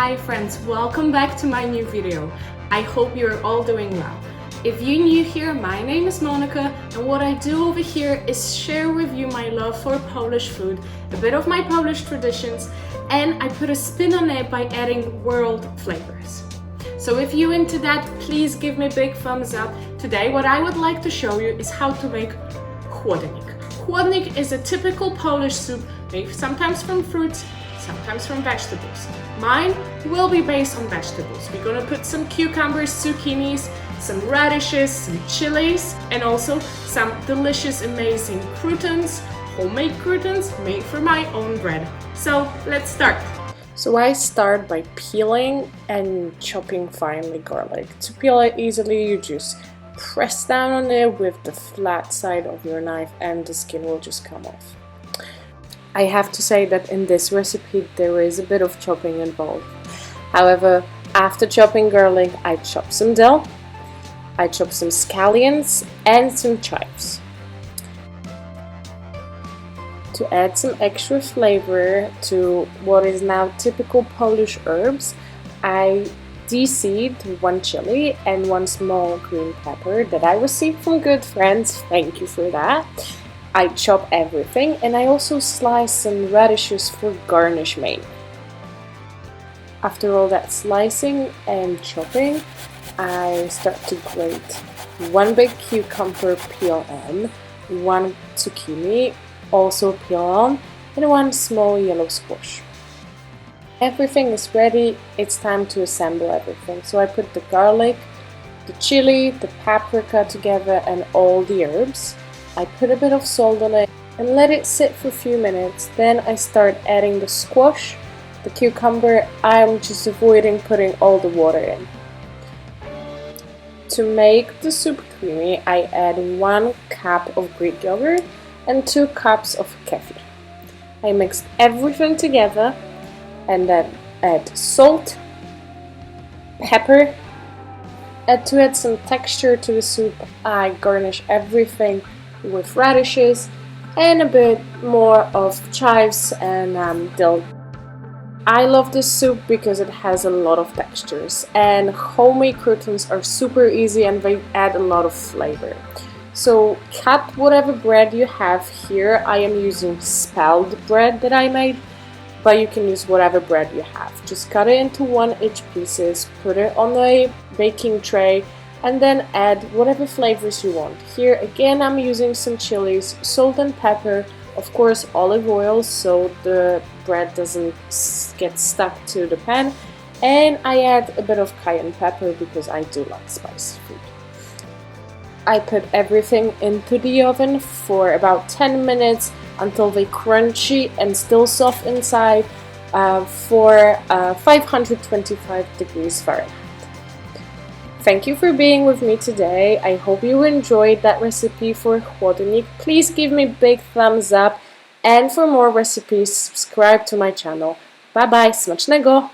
Hi friends, welcome back to my new video. I hope you're all doing well. If you're new here, my name is Monica, and what I do over here is share with you my love for Polish food, a bit of my Polish traditions, and I put a spin on it by adding world flavors. So if you're into that, please give me a big thumbs up. Today what I would like to show you is how to make chłodnik. Chłodnik is a typical Polish soup made sometimes from fruits, sometimes from vegetables. Mine will be based on vegetables. We're gonna put some cucumbers, zucchinis, some radishes, some chilies, and also some delicious, amazing croutons, homemade croutons made from my own bread. So let's start. So I start by peeling and chopping finely garlic. To peel it easily, you just press down on it with the flat side of your knife and the skin will just come off. I have to say that in this recipe there is a bit of chopping involved. However, after chopping garlic, I chop some dill, I chop some scallions and some chives. To add some extra flavor to what is now typical Polish herbs, I de-seed one chili and one small green pepper that I received from good friends. Thank you for that. I chop everything and I also slice some radishes for garnish made. After all that slicing and chopping, I start to grate one big cucumber peel on, one zucchini also peel on, and one small yellow squash. Everything is ready, it's time to assemble everything. So I put the garlic, the chili, the paprika together and all the herbs. I put a bit of salt on it and let it sit for a few minutes. Then I start adding the squash, the cucumber. I'm just avoiding putting all the water in. To make the soup creamy, I add 1 cup of Greek yogurt and 2 cups of kefir. I mix everything together and then add salt, pepper. To add some texture to the soup, I garnish everything with radishes and a bit more of chives and dill. I love this soup because it has a lot of textures, and homemade croutons are super easy and they add a lot of flavor. So cut whatever bread you have. Here I am using spelled bread that I made, but you can use whatever bread you have. Just cut it into 1-inch pieces, put it on a baking tray, and then add whatever flavors you want. Here again I'm using some chilies, salt and pepper, of course olive oil so the bread doesn't get stuck to the pan, and I add a bit of cayenne pepper because I do like spicy food. I put everything into the oven for about 10 minutes until they're crunchy and still soft inside for 525 degrees Fahrenheit. Thank you for being with me today. I hope you enjoyed that recipe for chłodnik. Please give me a big thumbs up, and for more recipes subscribe to my channel. Bye bye, smacznego!